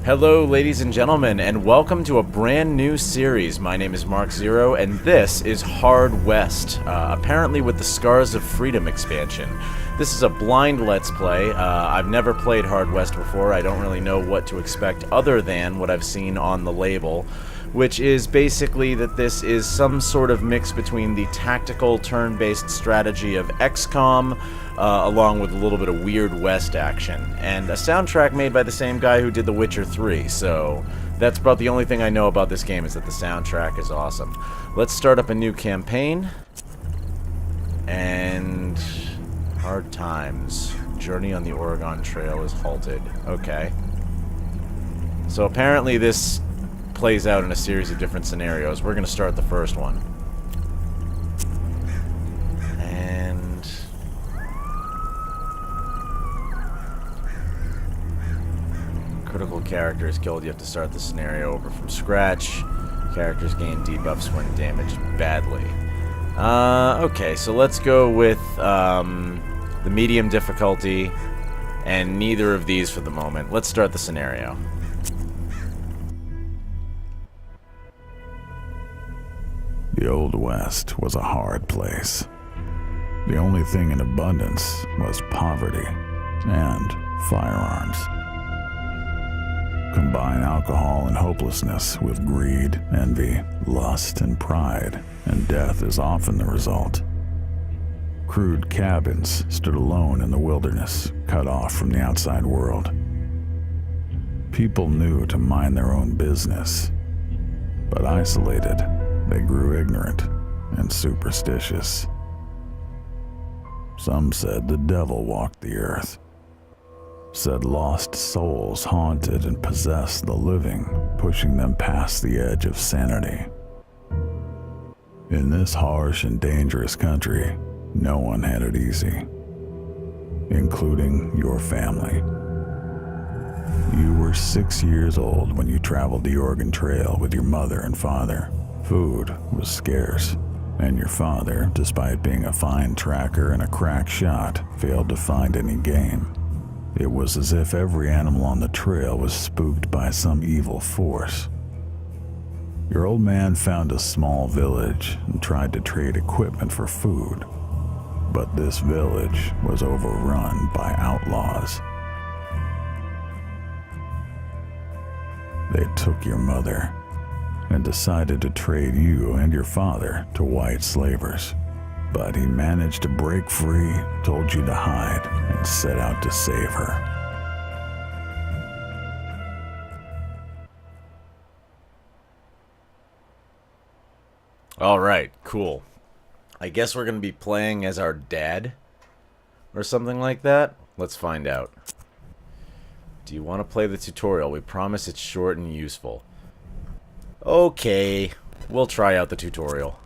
Hello, ladies and gentlemen, and welcome to a brand new series. My name is Mark Zero, and this is Hard West, apparently with the Scars of Freedom expansion. This is a blind Let's Play. I've never played Hard West before. I don't really know what to expect other than what I've seen on the label, which is basically that this is some sort of mix between the tactical turn-based strategy of XCOM, along with a little bit of Weird West action, and a soundtrack made by the same guy who did The Witcher 3, so that's about the only thing I know about this game, is that the soundtrack is awesome. Let's start up a new campaign, and hard times. Journey on the Oregon Trail is halted. Okay. So apparently this plays out in a series of different scenarios. We're going to start the first one. And critical character is killed. You have to start the scenario over from scratch. Characters gain debuffs when damaged badly. Okay, so let's go with the medium difficulty, and neither of these for the moment. Let's start the scenario. The Old West was a hard place. The only thing in abundance was poverty and firearms. Combine alcohol and hopelessness with greed, envy, lust, and pride, and death is often the result. Crude cabins stood alone in the wilderness, cut off from the outside world. People knew to mind their own business, but isolated, they grew ignorant and superstitious. Some said the devil walked the earth, said lost souls haunted and possessed the living, pushing them past the edge of sanity. In this harsh and dangerous country, no one had it easy, including your family. You were 6 years old when you traveled the Oregon Trail with your mother and father. Food was scarce, and your father, despite being a fine tracker and a crack shot, failed to find any game. It was as if every animal on the trail was spooked by some evil force. Your old man found a small village and tried to trade equipment for food, but this village was overrun by outlaws. They took your mother and decided to trade you and your father to white slavers. But he managed to break free, told you to hide, and set out to save her. Alright, cool. I guess we're going to be playing as our dad, or something like that. Let's find out. Do you want to play the tutorial? We promise it's short and useful. Okay, we'll try out the tutorial.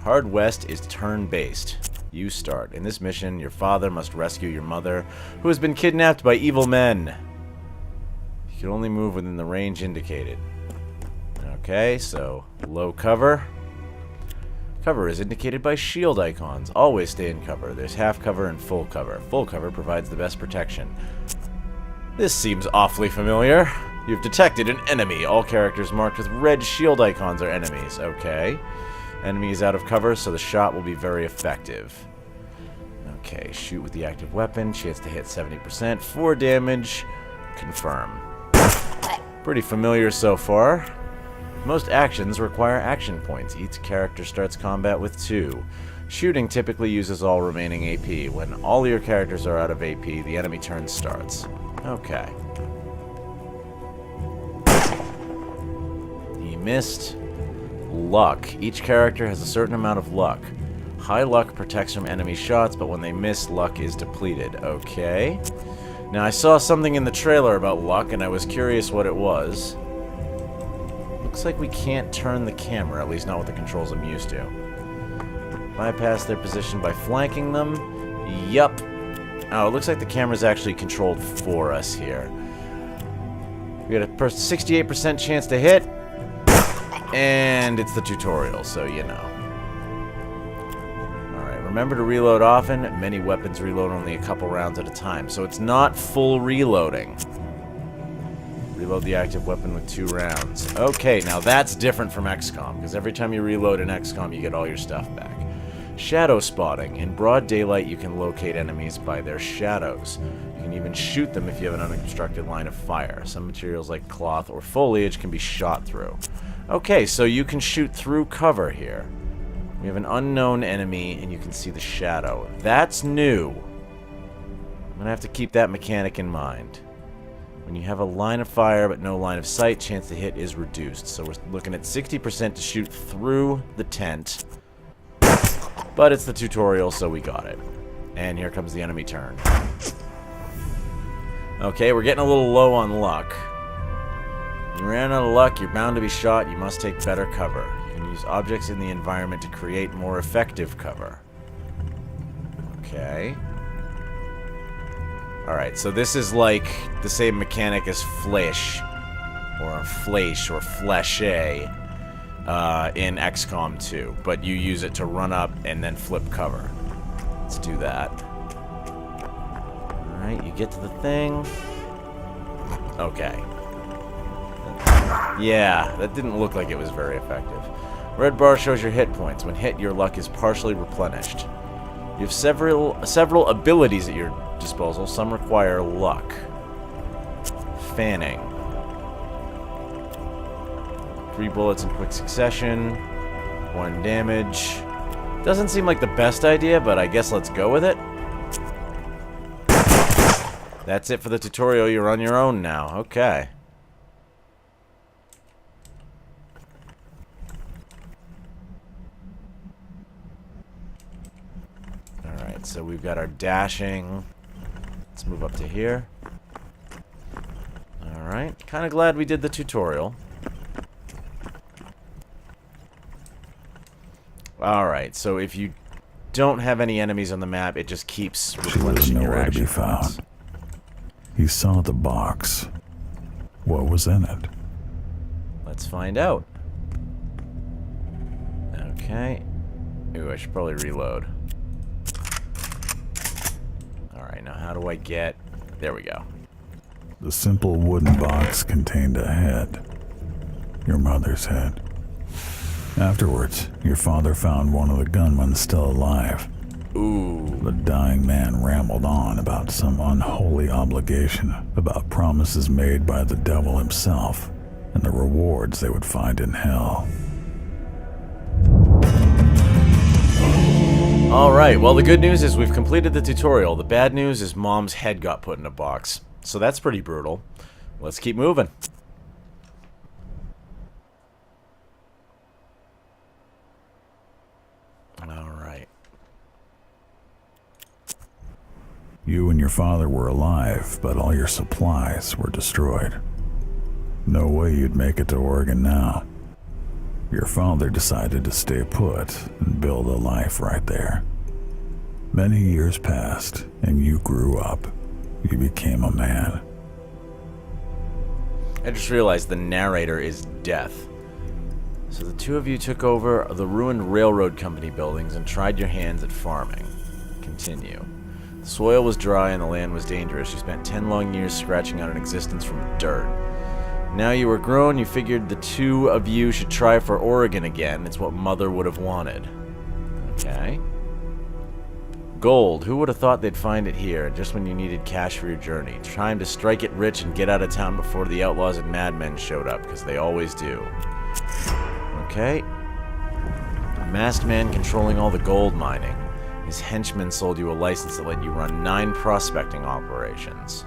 Hard West is turn-based. You start. In this mission, your father must rescue your mother, who has been kidnapped by evil men. You can only move within the range indicated. Okay, so low cover. Cover is indicated by shield icons. Always stay in cover. There's half cover and full cover. Full cover provides the best protection. This seems awfully familiar. You've detected an enemy. All characters marked with red shield icons are enemies. Okay. Enemy is out of cover, so the shot will be very effective. Okay, shoot with the active weapon. Chance to hit 70%. 4 damage. Confirm. Pretty familiar so far. Most actions require action points. Each character starts combat with 2. Shooting typically uses all remaining AP. When all your characters are out of AP, the enemy turn starts. Okay. He missed. Luck. Each character has a certain amount of luck. High luck protects from enemy shots, but when they miss, luck is depleted. Okay. Now, I saw something in the trailer about luck, and I was curious what it was. Looks like we can't turn the camera, at least not with the controls I'm used to. Bypass their position by flanking them. Yup. Oh, it looks like the camera's actually controlled for us here. We got a 68% chance to hit. And it's the tutorial, so you know. Alright, Remember to reload often. Many weapons reload only a couple rounds at a time, so it's not full reloading. Reload the active weapon with 2 rounds. Okay, now that's different from XCOM, because every time you reload in XCOM, you get all your stuff back. Shadow spotting. In broad daylight, you can locate enemies by their shadows. You can even shoot them if you have an unobstructed line of fire. Some materials like cloth or foliage can be shot through. Okay, so you can shoot through cover here. We have an unknown enemy, and you can see the shadow. That's new. I'm going to have to keep that mechanic in mind. When you have a line of fire but no line of sight, chance to hit is reduced. So we're looking at 60% to shoot through the tent. But it's the tutorial, so we got it. And here comes the enemy turn. Okay, we're getting a little low on luck. You ran out of luck, you're bound to be shot, you must take better cover. You can use objects in the environment to create more effective cover. Okay. Alright, so this is like the same mechanic as Flesh, or Flesh, or Fleshe, in XCOM 2, but you use it to run up and then flip cover. Let's do that. Alright, you get to the thing. Okay. Yeah, that didn't look like it was very effective. Red bar shows your hit points. When hit, your luck is partially replenished. You have several abilities at your disposal. Some require luck. Fanning. 3 bullets in quick succession. 1 damage. Doesn't seem like the best idea, but I guess let's go with it. That's it for the tutorial. You're on your own now. Okay. Alright, so we've got our dashing. Let's move up to here. Alright, kind of glad we did the tutorial. Alright, so if you don't have any enemies on the map, it just keeps replenishing your action points. He saw the box. What was in it? Let's find out. Okay. Ooh, I should probably reload. Alright, now how do I get... There we go. The simple wooden box contained a head. Your mother's head. Afterwards, your father found one of the gunmen still alive. Ooh. The dying man rambled on about some unholy obligation, about promises made by the devil himself, and the rewards they would find in hell. Alright, well the good news is we've completed the tutorial. The bad news is Mom's head got put in a box. So that's pretty brutal. Let's keep moving. Alright. You and your father were alive, but all your supplies were destroyed. No way you'd make it to Oregon now. Your father decided to stay put and build a life right there. Many years passed, and you grew up. You became a man. I just realized the narrator is Death. So the two of you took over the ruined railroad company buildings and tried your hands at farming. Continue. The soil was dry and the land was dangerous. You spent 10 long years scratching out an existence from dirt. Now you were grown, you figured the two of you should try for Oregon again. It's what Mother would have wanted. Okay. Gold. Who would have thought they'd find it here, just when you needed cash for your journey? Time to strike it rich and get out of town before the outlaws and madmen showed up, because they always do. Okay. A masked man controlling all the gold mining. His henchmen sold you a license that let you run 9 prospecting operations.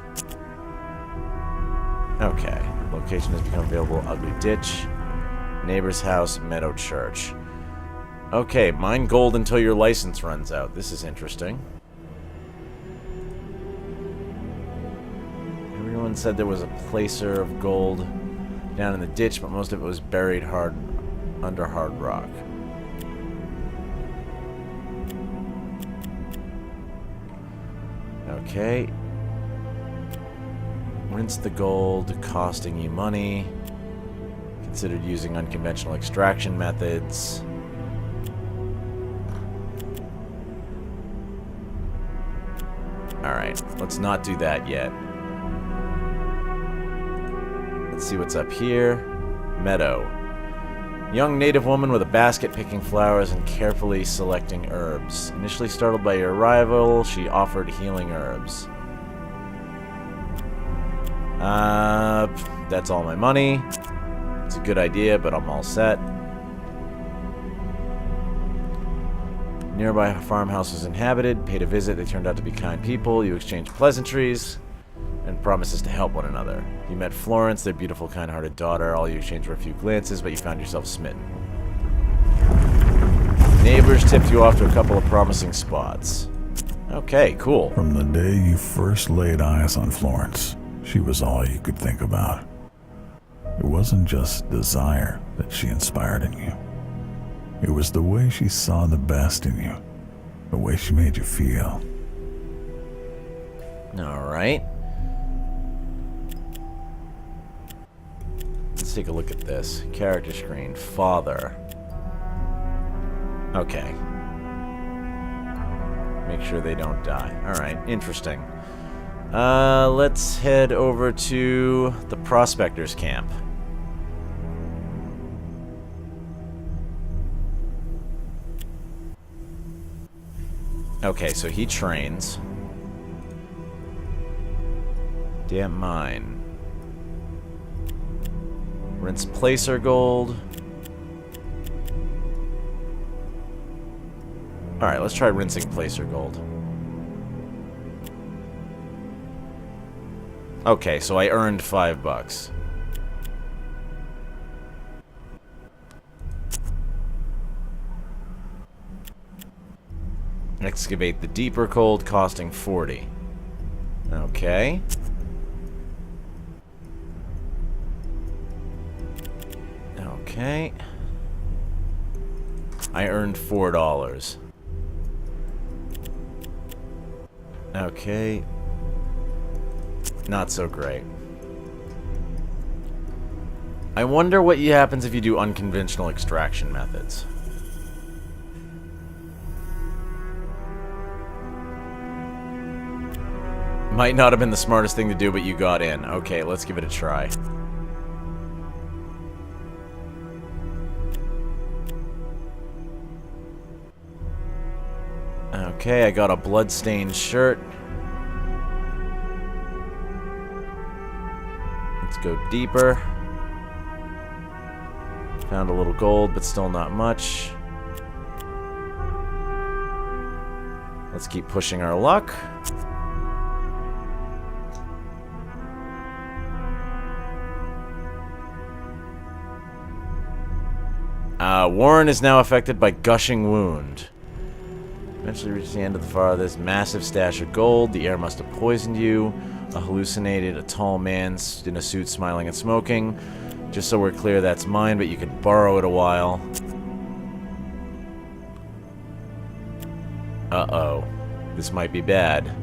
Okay. Location has become available. Ugly Ditch. Neighbor's house. Meadow Church. Okay, mine gold until your license runs out. This is interesting. Everyone said there was a placer of gold down in the ditch, but most of it was buried under hard rock. Okay. Rinse the gold, costing you money. Considered using unconventional extraction methods. Alright, let's not do that yet. Let's see what's up here. Meadow. Young native woman with a basket picking flowers and carefully selecting herbs. Initially startled by your arrival, she offered healing herbs. That's all my money. It's a good idea, but I'm all set. Nearby farmhouse was inhabited. Paid a visit. They turned out to be kind people. You exchanged pleasantries and promises to help one another. You met Florence, their beautiful, kind-hearted daughter. All you exchanged were a few glances, but you found yourself smitten. Neighbors tipped you off to a couple of promising spots. Okay, cool. From the day you first laid eyes on Florence, she was all you could think about. It wasn't just desire that she inspired in you. It was the way she saw the best in you, the way she made you feel. Alright. Let's take a look at this. Character screen. Father. Okay. Make sure they don't die. Alright, interesting. Let's head over to the Prospectors Camp. Okay, so he trains. Damn mine. Rinse placer gold. Alright, let's try rinsing placer gold. Okay, so I earned $5. Excavate the deeper gold, costing 40. Okay. Okay. I earned $4. Okay. Not so great. I wonder what happens if you do unconventional extraction methods. Might not have been the smartest thing to do, but you got in. Okay, let's give it a try. Okay, I got a blood-stained shirt. Let's go deeper. Found a little gold, but still not much. Let's keep pushing our luck. Warren is now affected by gushing wound. Eventually reach the end of the farthest. Massive stash of gold. The air must have poisoned you. A tall man in a suit smiling and smoking. Just so we're clear, that's mine, but you can borrow it a while. Uh-oh. This might be bad.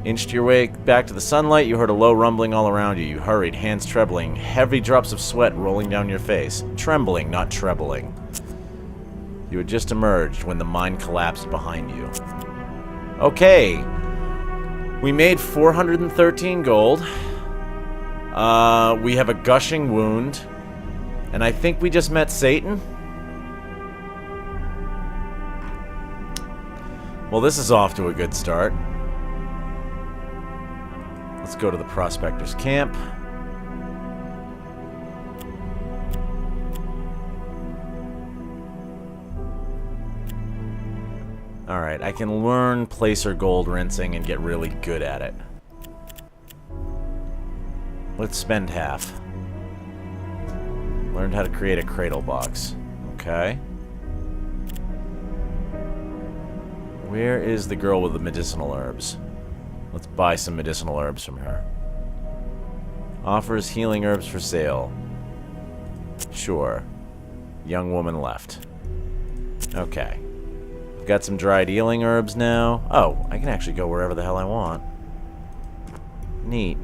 Inched your way back to the sunlight, you heard a low rumbling all around you. You hurried, hands trembling, heavy drops of sweat rolling down your face. Trembling, not trebling. You had just emerged when the mine collapsed behind you. Okay. We made 413 gold. We have a gushing wound. And I think we just met Satan. Well, this is off to a good start. Let's go to the Prospectors Camp. Alright, I can learn placer gold rinsing and get really good at it. Let's spend half. Learned how to create a cradle box. Okay. Where is the girl with the medicinal herbs? Let's buy some medicinal herbs from her. Offers healing herbs for sale. Sure. Young woman left. Okay. I've got some dried healing herbs now. Oh, I can actually go wherever the hell I want. Neat.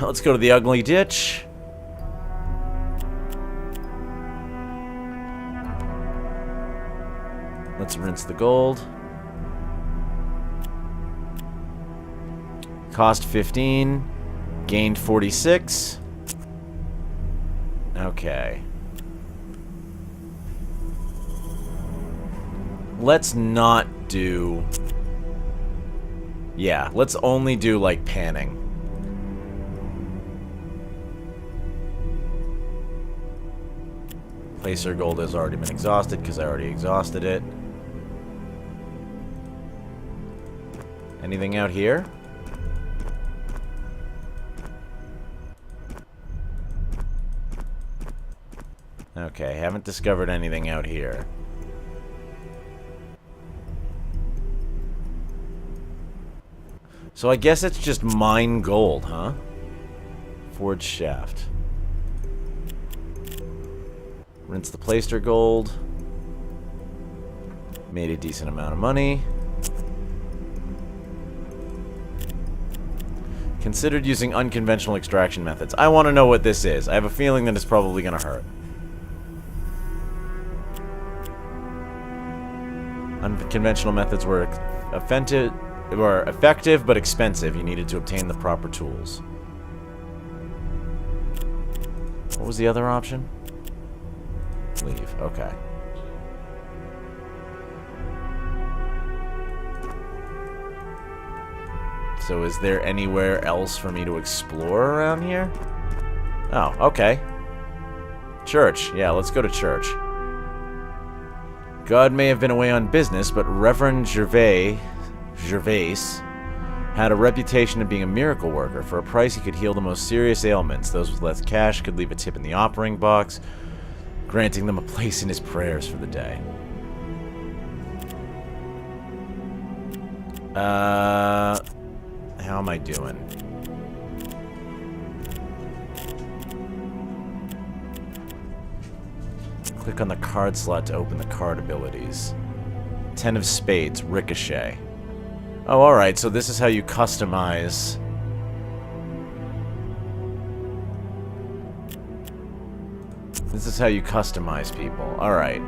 Let's go to the ugly ditch. Let's rinse the gold. Cost 15. Gained 46. Okay. Let's not do... Yeah, let's only do, like, panning. Placer gold has already been exhausted because I already exhausted it. Anything out here? Okay, haven't discovered anything out here. So I guess it's just mine gold, huh? Forged shaft. Rinse the plaster gold. Made a decent amount of money. Considered using unconventional extraction methods. I want to know what this is. I have a feeling that it's probably going to hurt. Unconventional methods were effective but expensive. You needed to obtain the proper tools. What was the other option? Leave. Okay. So is there anywhere else for me to explore around here? Oh, okay. Church. Yeah, let's go to church. God may have been away on business, but Reverend Gervais had a reputation of being a miracle worker. For a price, he could heal the most serious ailments. Those with less cash could leave a tip in the offering box, granting them a place in his prayers for the day. How am I doing? Click on the card slot to open the card abilities. 10 of spades, ricochet. Oh, alright, so this is how you customize... This is how you customize people. Alright.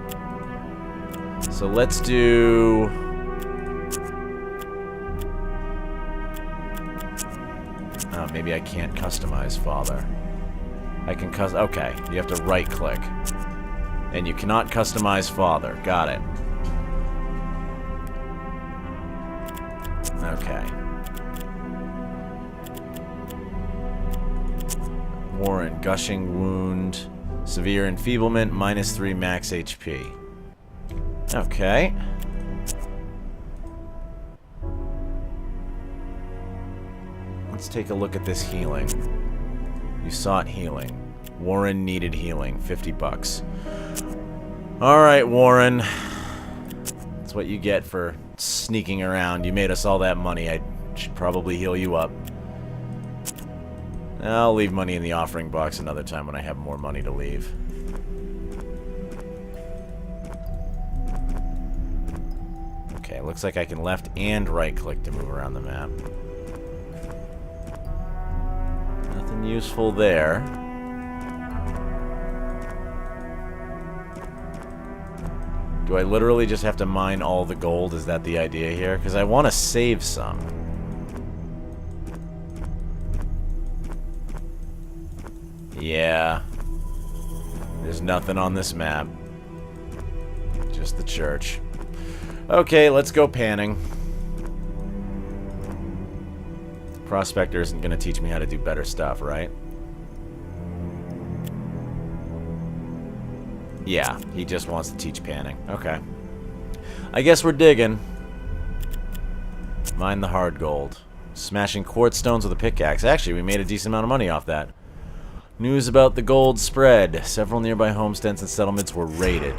So let's do... Oh, maybe I can't customize father. I can okay, you have to right-click. And you cannot customize father. Got it. Okay. Warren, gushing wound, severe enfeeblement, -3 max HP. Okay. Let's take a look at this healing. You sought healing. Warren needed healing. 50 bucks. Alright, Warren. That's what you get for sneaking around. You made us all that money. I should probably heal you up. I'll leave money in the offering box another time when I have more money to leave. Okay, looks like I can left and right click to move around the map. Nothing useful there. Do I literally just have to mine all the gold? Is that the idea here? Because I want to save some. Yeah. There's nothing on this map. Just the church. Okay, let's go panning. Prospector isn't going to teach me how to do better stuff, right? Yeah, he just wants to teach panning. Okay. I guess we're digging. Mine the hard gold. Smashing quartz stones with a pickaxe. Actually, we made a decent amount of money off that. News about the gold spread. Several nearby homesteads and settlements were raided.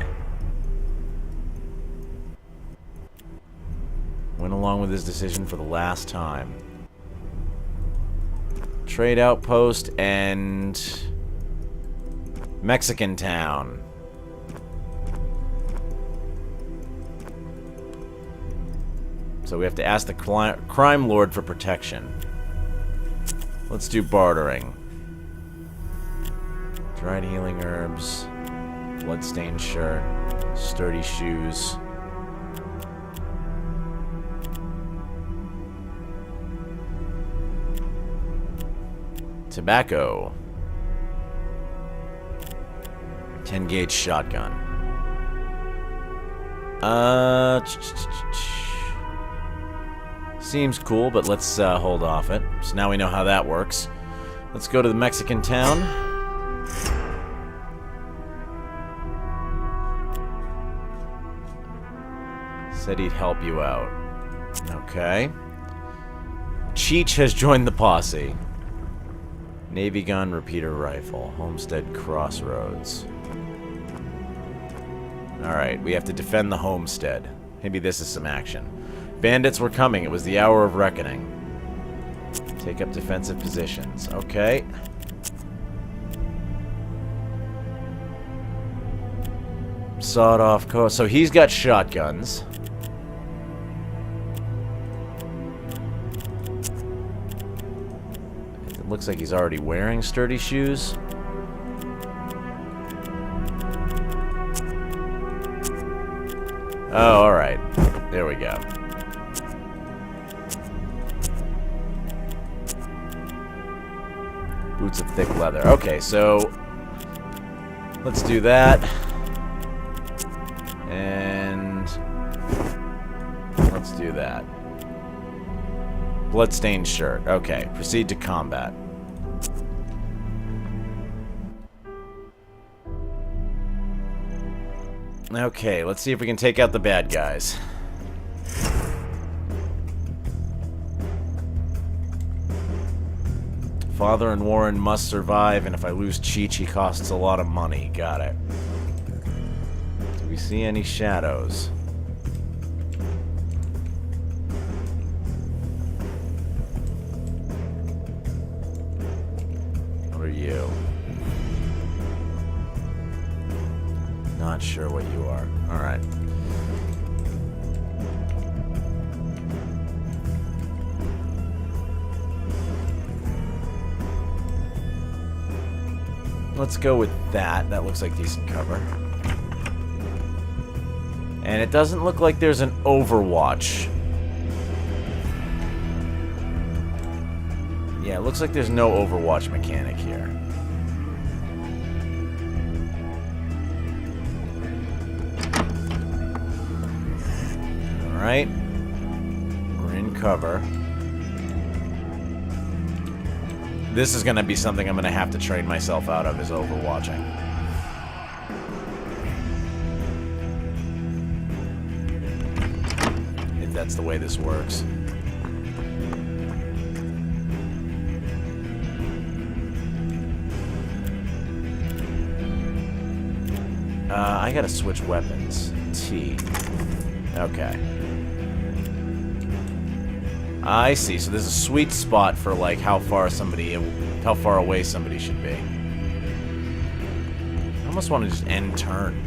Went along with his decision for the last time. Trade outpost and... Mexican town. So we have to ask the crime lord for protection. Let's do bartering. Dried healing herbs. Bloodstained shirt. Sturdy shoes. Tobacco. 10 gauge shotgun. Seems cool, but let's hold off it. So now we know how that works. Let's go to the Mexican town. Said he'd help you out. Okay. Cheech has joined the posse. Navy gun, repeater rifle. Homestead Crossroads. Alright, we have to defend the homestead. Maybe this is some action. Bandits were coming. It was the hour of reckoning. Take up defensive positions. Okay. Sawed off coast. So he's got shotguns. It looks like he's already wearing sturdy shoes. Oh, alright. There we go. Boots of thick leather. Okay, so let's do that. And let's do that. Bloodstained shirt. Okay, proceed to combat. Okay, let's see if we can take out the bad guys. Father and Warren must survive, and if I lose Cheech, he costs a lot of money. Got it. Do we see any shadows? What are you? Not sure what you are. Alright. Let's go with that. That looks like decent cover. And it doesn't look like there's an Overwatch. Yeah, it looks like there's no Overwatch mechanic here. Alright. We're in cover. This is going to be something I'm going to have to train myself out of, is overwatching. If that's the way this works. I gotta switch weapons. T. Okay. I see. So there's a sweet spot for like how far away somebody should be. I almost want to just end turn.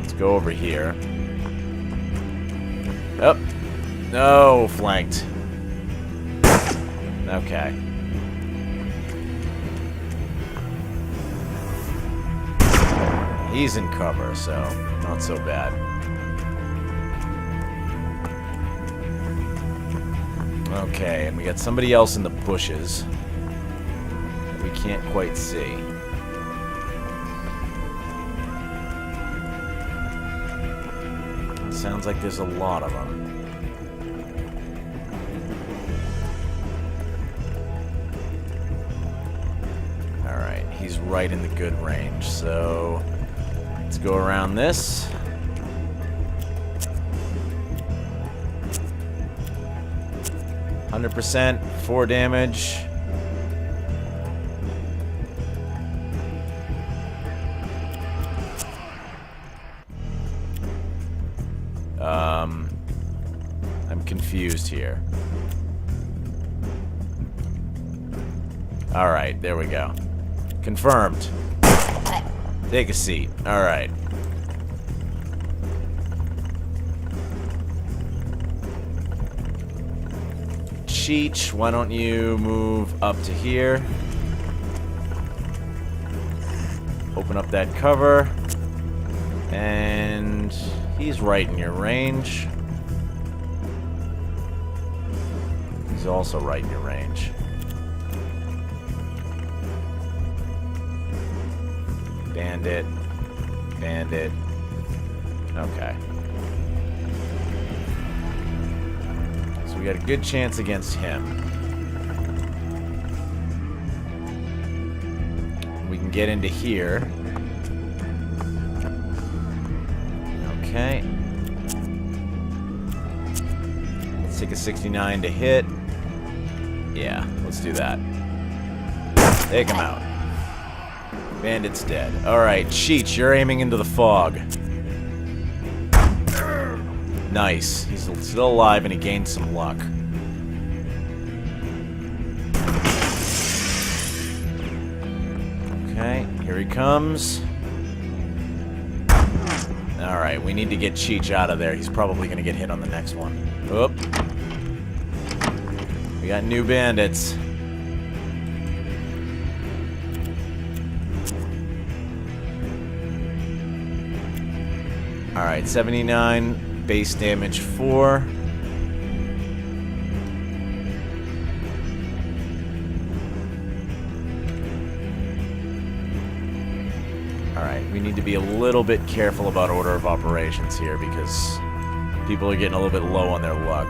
Let's go over here. Oh, no, flanked. Okay. He's in cover, so not so bad. Okay, and we got somebody else in the bushes that we can't quite see. It sounds like there's a lot of them. Alright, he's right in the good range, so let's go around this. %, 4 damage. I'm confused here. Alright, there we go. Confirmed. Take a seat. Alright. Cheech, why don't you move up to here? Open up that cover. And he's right in your range. He's also right in your range. Bandit. Bandit. Okay. So we got a good chance against him. We can get into here. Okay. Let's take a 69 to hit. Yeah, let's do that. Take him out. Bandit's dead. Alright, Cheech, you're aiming into the fog. Nice. He's still alive and he gained some luck. Okay, here he comes. Alright, we need to get Cheech out of there. He's probably going to get hit on the next one. Oop. We got new bandits. Alright, 79, base damage 4. Alright, we need to be a little bit careful about order of operations here because people are getting a little bit low on their luck.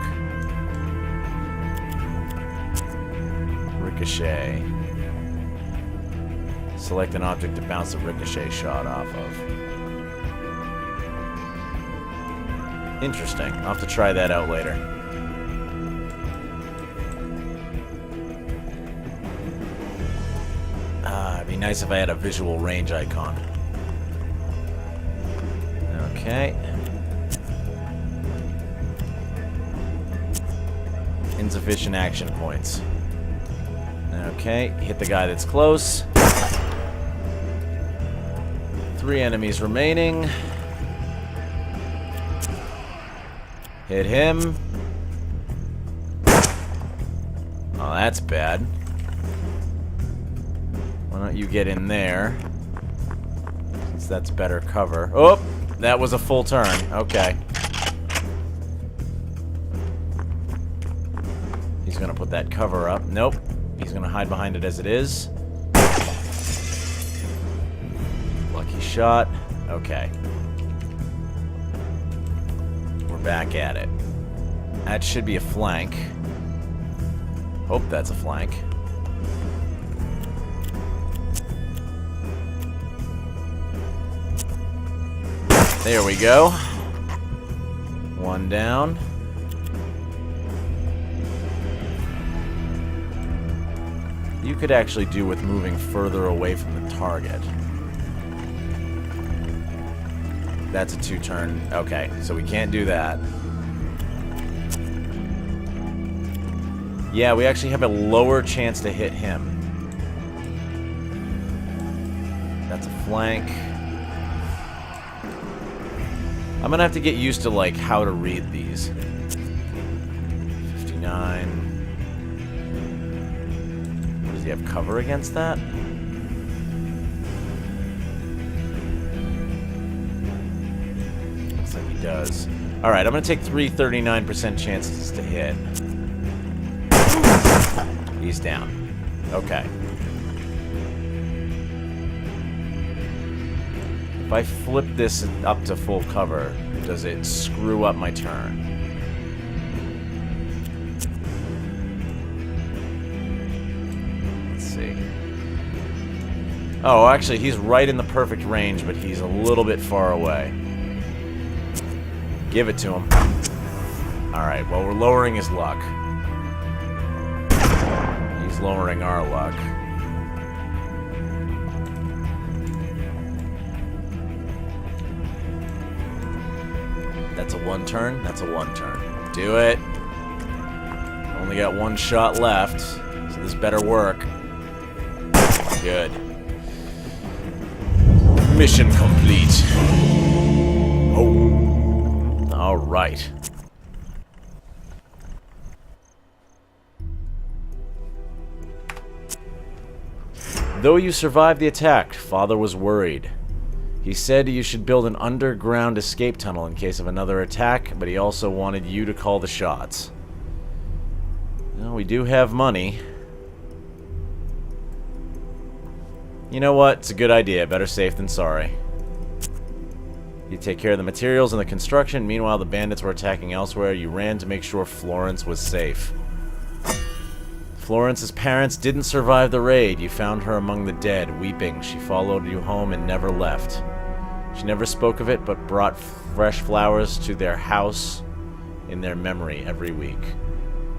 Ricochet. Select an object to bounce the ricochet shot off of. Interesting. I'll have to try that out later. It'd be nice if I had a visual range icon. Okay. Insufficient action points. Okay, hit the guy that's close. 3 enemies remaining. Hit him. Oh, that's bad. Why don't you get in there? Since that's better cover. Oh, that was a full turn. Okay. He's gonna put that cover up. Nope. He's gonna hide behind it as it is. Lucky shot. Okay. Back at it. That should be a flank. Hope that's a flank. There we go. One down. You could actually do with moving further away from the target. That's a 2-turn. Okay, so we can't do that. Yeah, we actually have a lower chance to hit him. That's a flank. I'm gonna have to get used to, like, how to read these. 59. Does he have cover against that? Does. Alright, I'm going to take 3 39% chances to hit. He's down. Okay. If I flip this up to full cover, does it screw up my turn? Let's see. Oh, actually, he's right in the perfect range, but he's a little bit far away. Give it to him. Alright, well, we're lowering his luck. He's lowering our luck. That's a 1-turn? That's a 1-turn. Do it. Only got 1 shot left, so this better work. Good. Mission complete. Oh. All right. Though you survived the attack, Father was worried. He said you should build an underground escape tunnel in case of another attack, but he also wanted you to call the shots. Well, we do have money. You know what? It's a good idea. Better safe than sorry. You take care of the materials and the construction. Meanwhile, the bandits were attacking elsewhere. You ran to make sure Florence was safe. Florence's parents didn't survive the raid. You found her among the dead, weeping. She followed you home and never left. She never spoke of it, but brought fresh flowers to their house in their memory every week.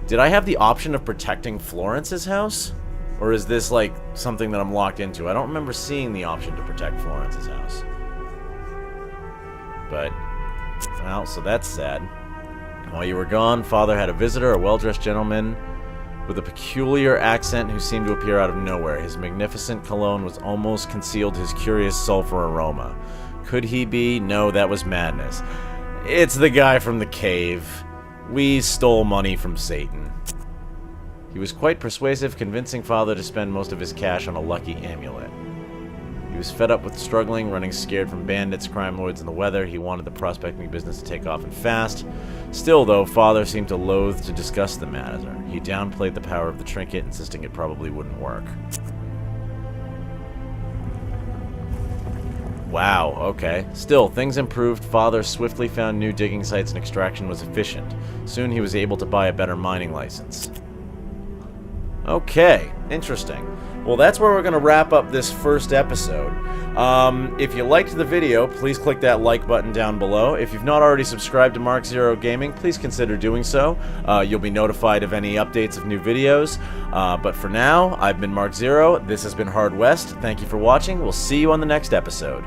Did I have the option of protecting Florence's house? Or is this, like, something that I'm locked into? I don't remember seeing the option to protect Florence's house. But, well, so that's sad. While you were gone, Father had a visitor, a well-dressed gentleman with a peculiar accent who seemed to appear out of nowhere. His magnificent cologne was almost concealed his curious sulfur aroma. Could he be? No, that was madness. It's the guy from the cave. We stole money from Satan. He was quite persuasive, convincing Father to spend most of his cash on a lucky amulet. He was fed up with struggling, running scared from bandits, crime lords, and the weather. He wanted the prospecting business to take off and fast. Still, though, Father seemed to loathe to discuss the matter. He downplayed the power of the trinket, insisting it probably wouldn't work. Wow, okay. Still, things improved. Father swiftly found new digging sites and extraction was efficient. Soon he was able to buy a better mining license. Okay, interesting. Well, that's where we're going to wrap up this first episode. If you liked the video, please click that like button down below. If you've not already subscribed to Mark Zero Gaming, please consider doing so. You'll be notified of any updates of new videos. But for now, I've been Mark Zero. This has been Hard West. Thank you for watching. We'll see you on the next episode.